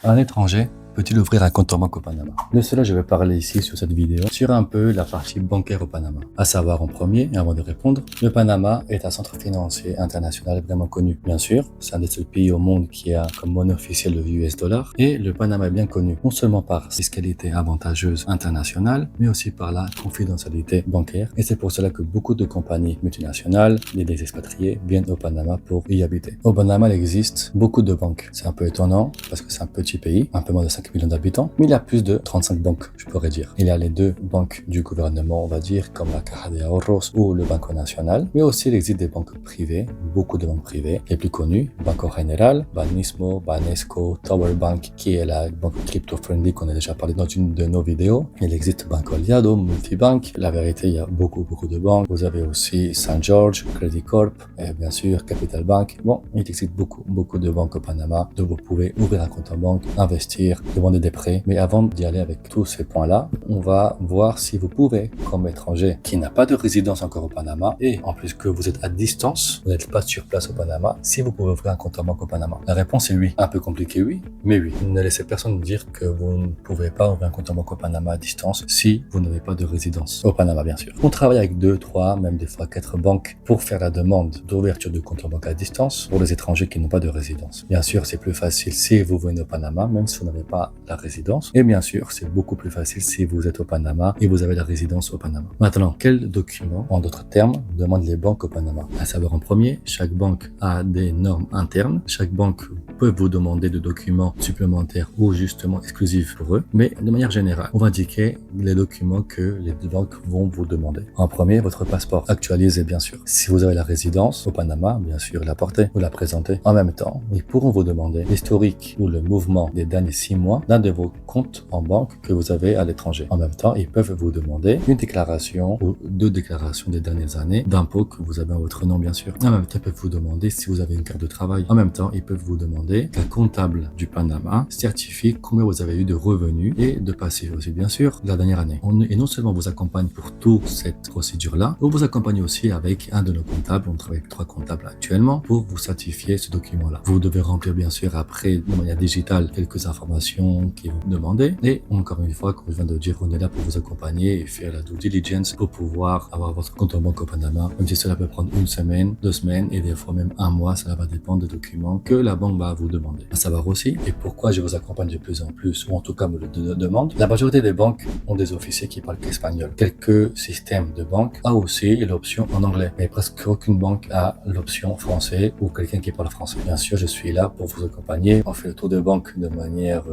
Un étranger peut-il ouvrir un compte en banque au Panama? De cela, je vais parler ici sur cette vidéo sur un peu la partie bancaire au Panama. À savoir en premier, et avant de répondre, le Panama est un centre financier international vraiment connu. Bien sûr, c'est un des seuls pays au monde qui a comme monnaie officielle le US dollar. Et le Panama est bien connu non seulement par sa fiscalité avantageuse internationale, mais aussi par la confidentialité bancaire. Et c'est pour cela que beaucoup de compagnies multinationales et des expatriés viennent au Panama pour y habiter. Au Panama, il existe beaucoup de banques. C'est un peu étonnant parce que c'est un petit pays, un peu moins de 5 millions d'habitants, mais il y a plus de 35 banques, je pourrais dire. Il y a les deux banques du gouvernement, on va dire, comme la Caja de Ahorros ou le Banco Nacional, mais aussi il existe des banques privées, beaucoup de banques privées, les plus connues, Banco General, Banismo, Banesco, Tower Bank, qui est la banque crypto-friendly qu'on a déjà parlé dans une de nos vidéos. Il existe Banco Aliado, Multibank. La vérité, il y a beaucoup de banques. Vous avez aussi Saint George, Credit Corp, et bien sûr Capital Bank. Bon, il existe beaucoup de banques au Panama, donc vous pouvez ouvrir un compte en banque, investir, demander des prêts. Mais avant d'y aller avec tous ces points-là, on va voir si vous pouvez, comme étranger qui n'a pas de résidence encore au Panama, et en plus que vous êtes à distance, vous n'êtes pas sur place au Panama, si vous pouvez ouvrir un compte en banque au Panama. La réponse est oui. Un peu compliqué, oui, mais oui. Ne laissez personne dire que vous ne pouvez pas ouvrir un compte en banque au Panama à distance si vous n'avez pas de résidence au Panama, bien sûr. On travaille avec 2, 3, même des fois 4 banques pour faire la demande d'ouverture de compte en banque à distance pour les étrangers qui n'ont pas de résidence. Bien sûr, c'est plus facile si vous venez au Panama, même si vous n'avez pas la résidence. Et bien sûr, c'est beaucoup plus facile si vous êtes au Panama et vous avez la résidence au Panama. Maintenant, quels documents, en d'autres termes, demandent les banques au Panama? À savoir, en premier, chaque banque a des normes internes. Chaque banque peut vous demander de documents supplémentaires ou justement exclusifs pour eux. Mais de manière générale, on va indiquer les documents que les banques vont vous demander. En premier, votre passeport actualisé, bien sûr. Si vous avez la résidence au Panama, bien sûr, la porter ou la présenter. En même temps, ils pourront vous demander l'historique ou le mouvement des derniers 6 mois d'un de vos comptes en banque que vous avez à l'étranger. En même temps, ils peuvent vous demander une déclaration ou 2 déclarations des dernières années d'impôts que vous avez en votre nom, bien sûr. En même temps, ils peuvent vous demander si vous avez une carte de travail. En même temps, ils peuvent vous demander qu'un comptable du Panama certifie combien vous avez eu de revenus et de passifs aussi, bien sûr, la dernière année. Et non seulement vous accompagne pour toute cette procédure-là, on vous accompagne aussi avec un de nos comptables. On travaille avec 3 comptables actuellement pour vous certifier ce document-là. Vous devez remplir, bien sûr, après, de manière digitale, quelques informations qui vont demander. Et encore une fois, comme je viens de dire, on est là pour vous accompagner et faire la due diligence pour pouvoir avoir votre compte en banque au Panama, même si cela peut prendre 1 semaine, 2 semaines et des fois même 1 mois. Cela va dépendre des documents que la banque va vous demander. À savoir aussi, et pourquoi je vous accompagne de plus en plus, ou en tout cas me le demande, la majorité des banques ont des officiers qui parlent qu'espagnol. Quelques systèmes de banque a aussi l'option en anglais, mais presque aucune banque a l'option français ou quelqu'un qui parle français. Bien sûr, je suis là pour vous accompagner. On fait le tour de banque de manière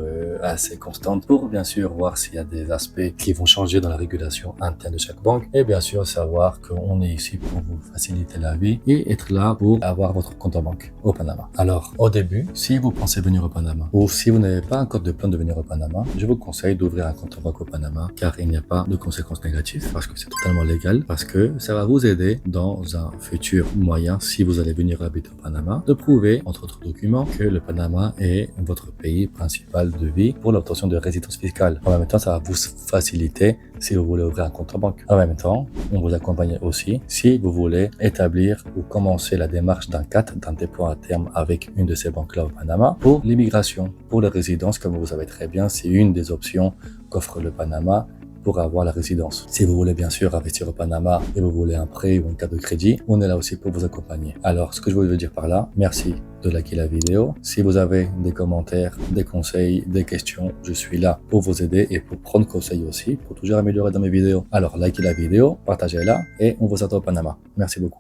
assez constante pour bien sûr voir s'il y a des aspects qui vont changer dans la régulation interne de chaque banque et bien sûr savoir qu'on est ici pour vous faciliter la vie et être là pour avoir votre compte en banque au Panama. Alors, au début, si vous pensez venir au Panama ou si vous n'avez pas encore de plan de venir au Panama, je vous conseille d'ouvrir un compte en banque au Panama car il n'y a pas de conséquences négatives parce que c'est totalement légal, parce que ça va vous aider dans un futur moyen, si vous allez venir habiter au Panama, de prouver, entre autres documents, que le Panama est votre pays principal de vie pour l'obtention de résidence fiscale. En même temps, ça va vous faciliter si vous voulez ouvrir un compte en banque. En même temps, on vous accompagne aussi si vous voulez établir ou commencer la démarche d'un CAT, d'un dépôt à terme avec une de ces banques-là au Panama pour l'immigration, pour les résidences, comme vous savez très bien, c'est une des options qu'offre le Panama pour avoir la résidence. Si vous voulez bien sûr investir au Panama et vous voulez un prêt ou une carte de crédit, on est là aussi pour vous accompagner. Alors, ce que je voulais dire par là, merci de liker la vidéo. Si vous avez des commentaires, des conseils, des questions, je suis là pour vous aider et pour prendre conseil aussi, pour toujours améliorer dans mes vidéos. Alors, likez la vidéo, partagez-la et on vous attend au Panama. Merci beaucoup.